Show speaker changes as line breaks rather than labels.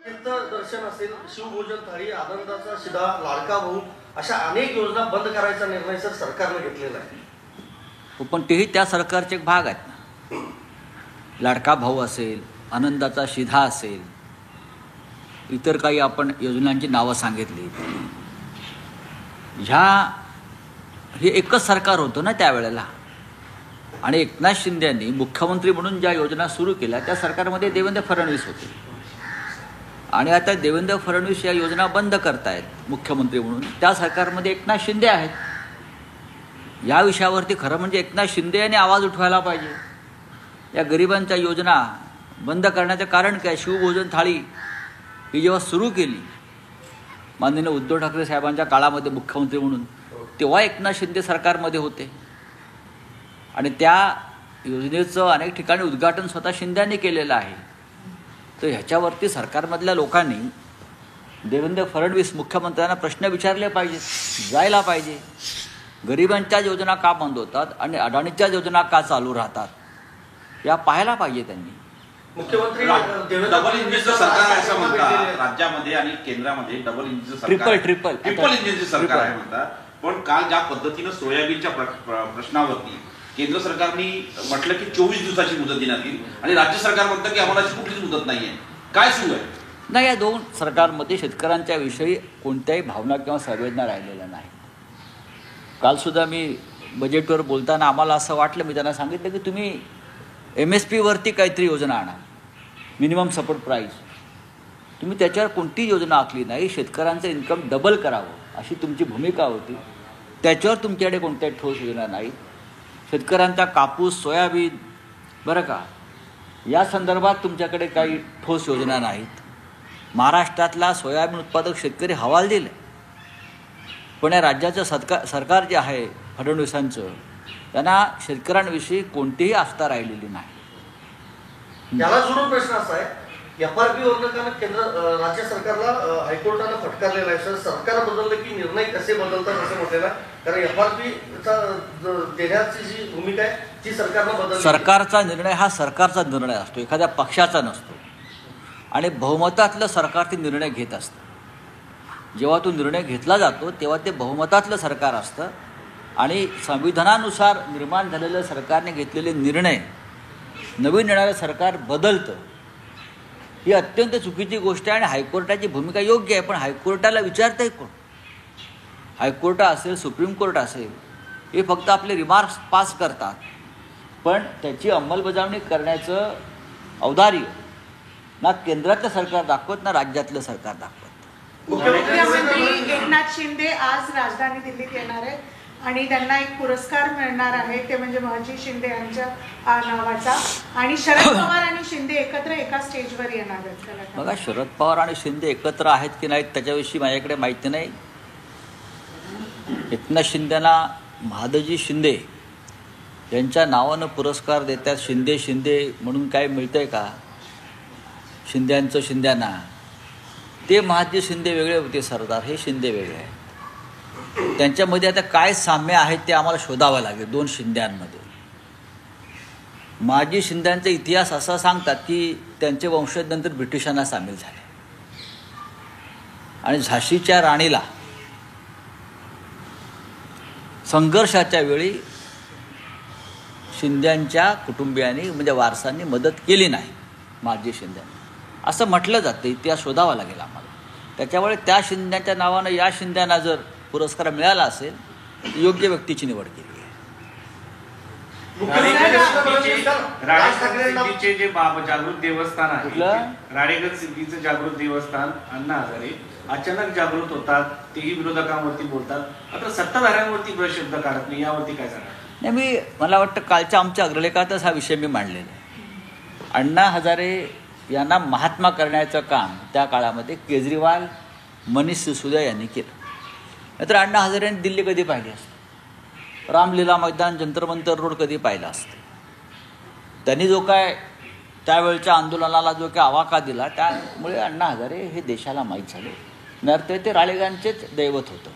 दर्शन असेल, शिवभोजन थाळी, आनंदाचा शिधा, लाडका भाऊ अशा अनेक योजना बंद करायचा निर्णय सरकारने घेतलेला आहे.
पण तेही त्या सरकारचे एक भाग आहेत ना. लाडका भाऊ असेल, आनंदाचा शिधा असेल, इतर काही आपण योजनांची नावं सांगितली. हे एकच सरकार होतं ना त्यावेळेला. आणि एकनाथ शिंदे यांनी मुख्यमंत्री म्हणून ज्या योजना सुरू केल्या त्या सरकारमध्ये देवेंद्र फडणवीस होते. आणि आता देवेंद्र फडणवीस या योजना बंद करतायत मुख्यमंत्री म्हणून. त्या सरकारमध्ये एकनाथ शिंदे आहेत. या विषयावरती खरं म्हणजे एकनाथ शिंदे यांनी आवाज उठवायला पाहिजे. या गरिबांच्या योजना बंद करण्याचं कारण काय? शिवभोजन थाळी ही जेव्हा सुरू केली माननीय उद्धव ठाकरे साहेबांच्या काळामध्ये मुख्यमंत्री म्हणून, तेव्हा एकनाथ शिंदे सरकारमध्ये होते. आणि त्या योजनेचं अनेक ठिकाणी उद्घाटन स्वतः शिंद्यांनी केलेलं आहे. तर ह्याच्यावरती सरकारमधल्या लोकांनी देवेंद्र फडणवीस मुख्यमंत्र्यांना प्रश्न विचारले पाहिजेत, जायला पाहिजे. गरिबांच्या योजना का बंद होतात आणि अडाणीच्या योजना का चालू राहतात या पाहायला पाहिजे त्यांनी.
मुख्यमंत्री
डबल इंजिनचं सरकार आहे असं म्हणतात. राज्यामध्ये आणि केंद्रामध्ये डबल इंजिनचं सरकार, ट्रिपल इंजिनचं सरकार आहे म्हणतात. पण काल ज्या पद्धतीनं सोयाबीनच्या प्रश्नावरती केंद्र सरकारने म्हटलं की 24 दिवसाची मुदत देण्यात येईल आणि राज्य सरकार म्हणतं की आम्हाला कुठलीच मुदत नाहीये. काय सुरू आहे?
नाही, या दोन सरकारमध्ये शेतकऱ्यांच्या विषयी कोणत्याही भावना किंवा संवेदना राहिलेल्या नाही. कालसुद्धा मी बजेटवर बोलताना आम्हाला असं वाटलं, मी त्यांना सांगितलं की तुम्ही MSP वरती काहीतरी योजना आणा, मिनिमम सपोर्ट प्राईस. तुम्ही त्याच्यावर कोणती योजना आखली नाही. शेतकऱ्यांचं इन्कम डबल करावं अशी तुमची भूमिका होती. त्याच्यावर तुमच्याकडे कोणत्याही ठोस योजना नाहीत. शेतकऱ्यांचा कापूस, सोयाबीन, बरं का, या संदर्भात तुमच्याकडे काही ठोस योजना नाहीत. महाराष्ट्रातला सोयाबीन उत्पादक शेतकरी हवालदिल आहे. पण या राज्याचं सरकार जे आहे फडणवीसांचं, त्यांना शेतकऱ्यांविषयी कोणतीही आस्था राहिलेली नाही.
याला जोडून प्रश्न असा आहे, FRP वरनं केंद्र राज्य सरकारला हायकोर्टानं फटकारलेला आहे. सर, सरकार बदललं की निर्णय कसे बदलतात असं म्हटलेलं आहे. कारण FRP देण्याची जी भूमिका आहे ती सरकारनं बदलली.
सरकारचा निर्णय हा सरकारचा निर्णय असतो, एखाद्या पक्षाचा नसतो. आणि बहुमतातलं सरकार ते निर्णय घेत असतं. जेव्हा तो निर्णय घेतला जातो तेव्हा ते बहुमतातलं सरकार असतं. आणि संविधानानुसार निर्माण झालेलं सरकारने घेतलेले निर्णय नवीन येणारं सरकार बदलतं, ही अत्यंत चुकीची गोष्ट आहे. आणि हायकोर्टाची भूमिका योग्य आहे, पण हायकोर्टाला विचारतंय कोण? हायकोर्ट असेल, सुप्रीम कोर्ट असेल, हे फक्त आपले रिमार्क्स पास करतात, पण त्याची अंमलबजावणी करण्याचं औदार्य ना केंद्रातलं सरकार दाखवत ना राज्यातलं सरकार दाखवत.
मुख्यमंत्री एकनाथ शिंदे आज राजधानी दिल्लीत येणार आहेत आणि त्यांना एक पुरस्कार मिळणार आहे, ते म्हणजे महजी शिंदे यांच्या नावाचा. आणि शरद पवार आणि शिंदे एकत्र एका स्टेजवर येणार आहेत.
बघा, शरद पवार आणि शिंदे एकत्र आहेत की नाहीत त्याच्याविषयी माझ्याकडे माहिती नाही. एकनाथ शिंदेना महादजी शिंदे यांच्या नावानं पुरस्कार देतात. शिंदे म्हणून काय मिळतंय का? शिंद्यांचं शिंद्यांना. ते महादजी शिंदे वेगळे होते, सरदार हे शिंदे वेगळे आहेत. त्यांच्यामध्ये आता काय साम्य आहेत ते आम्हाला शोधावं लागेल दोन शिंद्यांमध्ये. महादजी शिंद्यांचा इतिहास असा सांगतात की त्यांचे वंशज नंतर ब्रिटिशांना सामील झाले आणि झाशीच्या राणीला संघर्षाच्या वेळी शिंद्यांच्या कुटुंबियांनी म्हणजे वारसांनी मदत केली नाही महादजी शिंद्यांनी, असं म्हटलं जातं. इतिहास शोधावा लागेल आम्हाला. त्याच्यामुळे त्या शिंद्यांच्या नावानं या शिंद्यांना जर पुरस्कार मिळाला असेल तर योग्य व्यक्तीची निवड केली आहे.
सिद्धीचे जे जागृत देवस्थान आहे, राडेगड सिद्धीचं जागृत देवस्थान, अण्णा हजारे अचानक जागृत होतात, तेही विरोधकांवरती बोलतात, आता सत्ताधाऱ्यांवरती शब्द काढत नाही. यावरती काय सांगा?
नाही, मला वाटतं कालच्या आमच्या अग्रलेखातच हा विषय मी मांडलेला आहे. अण्णा हजारे यांना महात्मा करण्याचं काम त्या काळामध्ये केजरीवाल, मनीष सिसोदिया यांनी केलं. नाहीतर अण्णा हजारेंनी दिल्ली कधी पाहिली असते? रामलीला मैदान, जंतर मंतर रोड कधी पाहिला असतं? त्यांनी जो काय त्यावेळच्या आंदोलनाला जो काय आवाका दिला त्यामुळे अण्णा हजारे हे देशाला माहीत झाले. नंतर ते राळेगणचेच दैवत होतं.